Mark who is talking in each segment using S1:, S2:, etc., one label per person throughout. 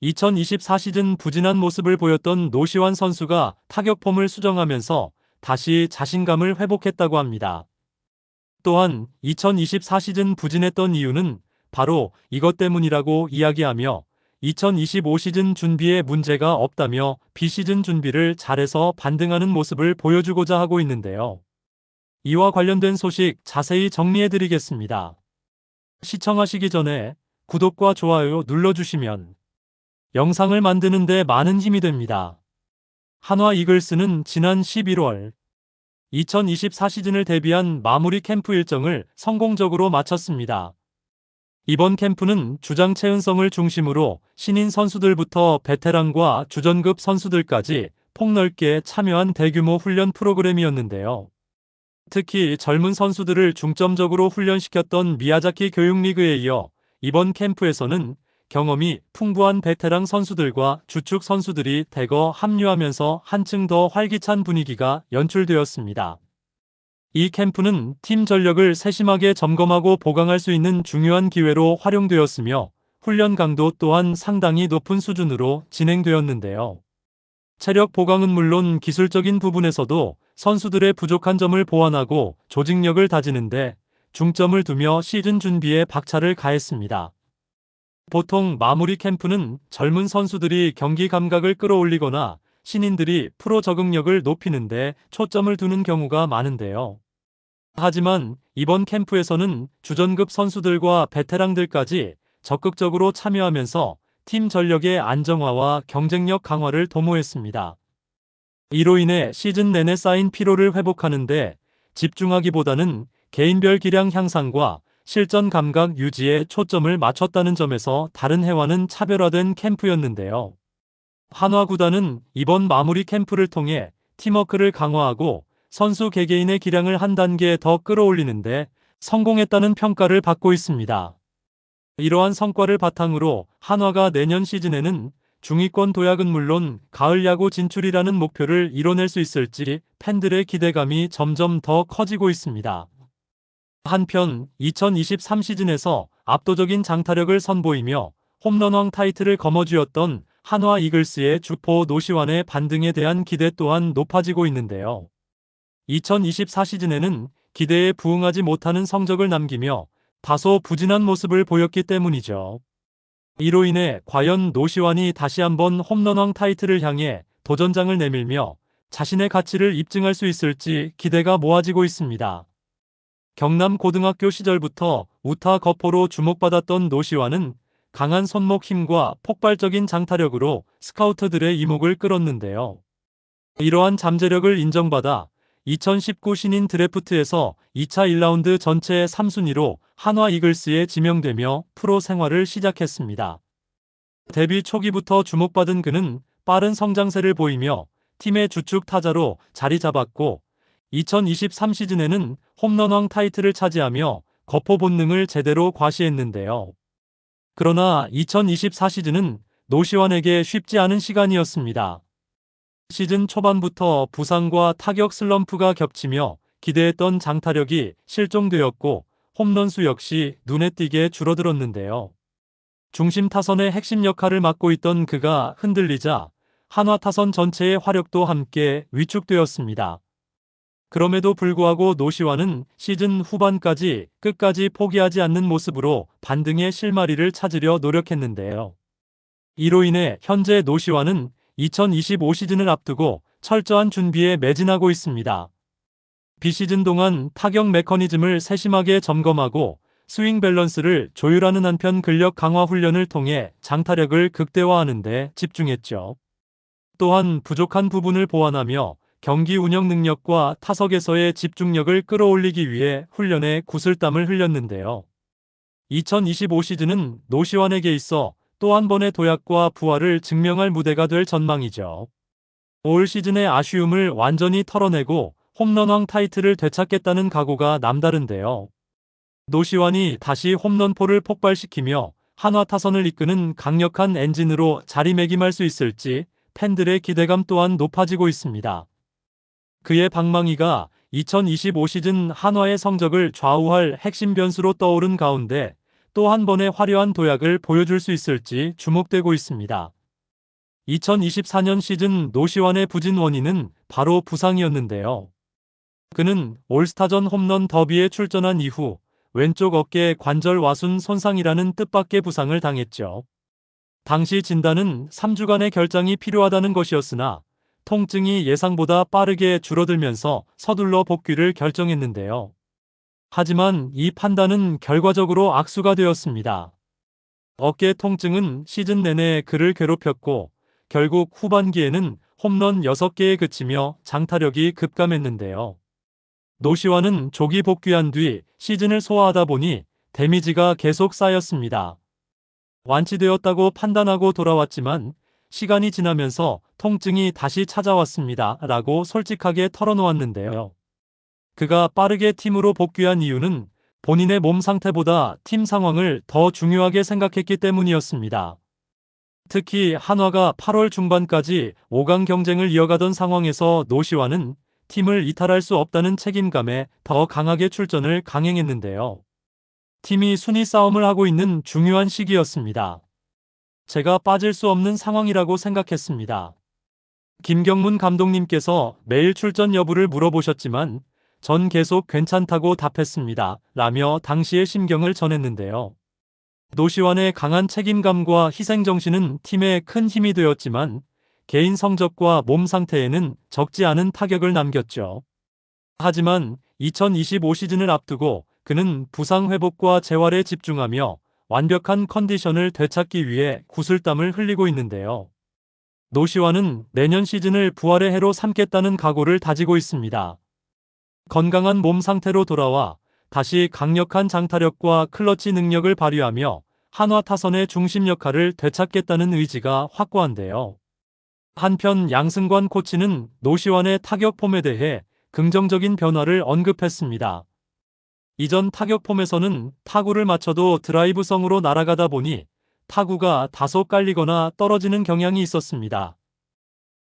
S1: 2024 시즌 부진한 모습을 보였던 노시환 선수가 타격 폼을 수정하면서 다시 자신감을 회복했다고 합니다. 또한 2024 시즌 부진했던 이유는 바로 이것 때문이라고 이야기하며 2025 시즌 준비에 문제가 없다며 비시즌 준비를 잘해서 반등하는 모습을 보여주고자 하고 있는데요. 이와 관련된 소식 자세히 정리해드리겠습니다. 시청하시기 전에 구독과 좋아요 눌러주시면 영상을 만드는 데 많은 힘이 됩니다. 한화 이글스는 지난 11월 2024 시즌을 대비한 마무리 캠프 일정을 성공적으로 마쳤습니다. 이번 캠프는 주장 최은성을 중심으로 신인 선수들부터 베테랑과 주전급 선수들까지 폭넓게 참여한 대규모 훈련 프로그램이었는데요. 특히 젊은 선수들을 중점적으로 훈련시켰던 미야자키 교육리그에 이어 이번 캠프에서는 경험이 풍부한 베테랑 선수들과 주축 선수들이 대거 합류하면서 한층 더 활기찬 분위기가 연출되었습니다. 이 캠프는 팀 전력을 세심하게 점검하고 보강할 수 있는 중요한 기회로 활용되었으며 훈련 강도 또한 상당히 높은 수준으로 진행되었는데요. 체력 보강은 물론 기술적인 부분에서도 선수들의 부족한 점을 보완하고 조직력을 다지는데 중점을 두며 시즌 준비에 박차를 가했습니다. 보통 마무리 캠프는 젊은 선수들이 경기 감각을 끌어올리거나 신인들이 프로 적응력을 높이는데 초점을 두는 경우가 많은데요. 하지만 이번 캠프에서는 주전급 선수들과 베테랑들까지 적극적으로 참여하면서 팀 전력의 안정화와 경쟁력 강화를 도모했습니다. 이로 인해 시즌 내내 쌓인 피로를 회복하는 데 집중하기보다는 개인별 기량 향상과 실전 감각 유지에 초점을 맞췄다는 점에서 다른 해와는 차별화된 캠프였는데요. 한화 구단은 이번 마무리 캠프를 통해 팀워크를 강화하고 선수 개개인의 기량을 한 단계 더 끌어올리는데 성공했다는 평가를 받고 있습니다. 이러한 성과를 바탕으로 한화가 내년 시즌에는 중위권 도약은 물론 가을 야구 진출이라는 목표를 이뤄낼 수 있을지 팬들의 기대감이 점점 더 커지고 있습니다. 한편 2023 시즌에서 압도적인 장타력을 선보이며 홈런왕 타이틀을 거머쥐었던 한화 이글스의 주포 노시환의 반등에 대한 기대 또한 높아지고 있는데요. 2024 시즌에는 기대에 부응하지 못하는 성적을 남기며 다소 부진한 모습을 보였기 때문이죠. 이로 인해 과연 노시환이 다시 한번 홈런왕 타이틀을 향해 도전장을 내밀며 자신의 가치를 입증할 수 있을지 기대가 모아지고 있습니다. 경남 고등학교 시절부터 우타 거포로 주목받았던 노시환은 강한 손목 힘과 폭발적인 장타력으로 스카우터들의 이목을 끌었는데요. 이러한 잠재력을 인정받아 2019 신인 드래프트에서 2차 1라운드 전체 3순위로 한화 이글스에 지명되며 프로 생활을 시작했습니다. 데뷔 초기부터 주목받은 그는 빠른 성장세를 보이며 팀의 주축 타자로 자리 잡았고 2023 시즌에는 홈런왕 타이틀을 차지하며 거포 본능을 제대로 과시했는데요. 그러나 2024 시즌은 노시환에게 쉽지 않은 시간이었습니다. 시즌 초반부터 부상과 타격 슬럼프가 겹치며 기대했던 장타력이 실종되었고 홈런수 역시 눈에 띄게 줄어들었는데요. 중심 타선의 핵심 역할을 맡고 있던 그가 흔들리자 한화 타선 전체의 화력도 함께 위축되었습니다. 그럼에도 불구하고 노시환은 시즌 후반까지 끝까지 포기하지 않는 모습으로 반등의 실마리를 찾으려 노력했는데요. 이로 인해 현재 노시환은 2025 시즌을 앞두고 철저한 준비에 매진하고 있습니다. 비시즌 동안 타격 메커니즘을 세심하게 점검하고 스윙 밸런스를 조율하는 한편 근력 강화 훈련을 통해 장타력을 극대화하는 데 집중했죠. 또한 부족한 부분을 보완하며 경기 운영 능력과 타석에서의 집중력을 끌어올리기 위해 훈련에 구슬땀을 흘렸는데요. 2025 시즌은 노시환에게 있어 또 한 번의 도약과 부활을 증명할 무대가 될 전망이죠. 올 시즌의 아쉬움을 완전히 털어내고 홈런왕 타이틀을 되찾겠다는 각오가 남다른데요. 노시환이 다시 홈런포를 폭발시키며 한화 타선을 이끄는 강력한 엔진으로 자리매김할 수 있을지 팬들의 기대감 또한 높아지고 있습니다. 그의 방망이가 2025 시즌 한화의 성적을 좌우할 핵심 변수로 떠오른 가운데 또 한 번의 화려한 도약을 보여줄 수 있을지 주목되고 있습니다. 2024년 시즌 노시환의 부진 원인은 바로 부상이었는데요. 그는 올스타전 홈런 더비에 출전한 이후 왼쪽 어깨 관절 와순 손상이라는 뜻밖의 부상을 당했죠. 당시 진단은 3주간의 결장이 필요하다는 것이었으나 통증이 예상보다 빠르게 줄어들면서 서둘러 복귀를 결정했는데요. 하지만 이 판단은 결과적으로 악수가 되었습니다. 어깨 통증은 시즌 내내 그를 괴롭혔고 결국 후반기에는 홈런 6개에 그치며 장타력이 급감했는데요. 노시환은 조기 복귀한 뒤 시즌을 소화하다 보니 데미지가 계속 쌓였습니다. 완치되었다고 판단하고 돌아왔지만 시간이 지나면서 통증이 다시 찾아왔습니다. 라고 솔직하게 털어놓았는데요. 그가 빠르게 팀으로 복귀한 이유는 본인의 몸 상태보다 팀 상황을 더 중요하게 생각했기 때문이었습니다. 특히 한화가 8월 중반까지 5강 경쟁을 이어가던 상황에서 노시환은 팀을 이탈할 수 없다는 책임감에 더 강하게 출전을 강행했는데요. 팀이 순위 싸움을 하고 있는 중요한 시기였습니다. 제가 빠질 수 없는 상황이라고 생각했습니다. 김경문 감독님께서 매일 출전 여부를 물어보셨지만 전 계속 괜찮다고 답했습니다. 라며 당시의 심경을 전했는데요. 노시환의 강한 책임감과 희생정신은 팀에 큰 힘이 되었지만 개인 성적과 몸 상태에는 적지 않은 타격을 남겼죠. 하지만 2025 시즌을 앞두고 그는 부상 회복과 재활에 집중하며 완벽한 컨디션을 되찾기 위해 구슬땀을 흘리고 있는데요. 노시환은 내년 시즌을 부활의 해로 삼겠다는 각오를 다지고 있습니다. 건강한 몸 상태로 돌아와 다시 강력한 장타력과 클러치 능력을 발휘하며 한화 타선의 중심 역할을 되찾겠다는 의지가 확고한데요. 한편 양승관 코치는 노시환의 타격 폼에 대해 긍정적인 변화를 언급했습니다. 이전 타격 폼에서는 타구를 맞춰도 드라이브성으로 날아가다 보니 타구가 다소 깔리거나 떨어지는 경향이 있었습니다.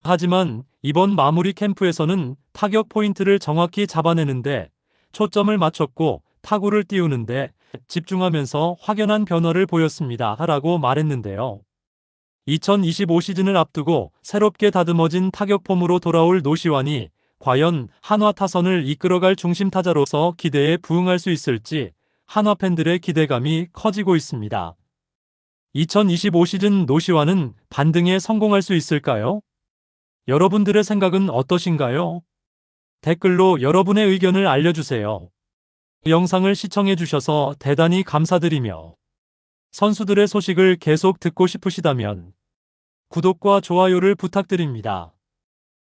S1: 하지만 이번 마무리 캠프에서는 타격 포인트를 정확히 잡아내는데 초점을 맞췄고 타구를 띄우는데 집중하면서 확연한 변화를 보였습니다. 라고 말했는데요. 2025 시즌을 앞두고 새롭게 다듬어진 타격 폼으로 돌아올 노시환이 과연 한화 타선을 이끌어갈 중심 타자로서 기대에 부응할 수 있을지 한화 팬들의 기대감이 커지고 있습니다. 2025 시즌 노시환은 반등에 성공할 수 있을까요? 여러분들의 생각은 어떠신가요? 댓글로 여러분의 의견을 알려주세요. 영상을 시청해주셔서 대단히 감사드리며 선수들의 소식을 계속 듣고 싶으시다면 구독과 좋아요를 부탁드립니다.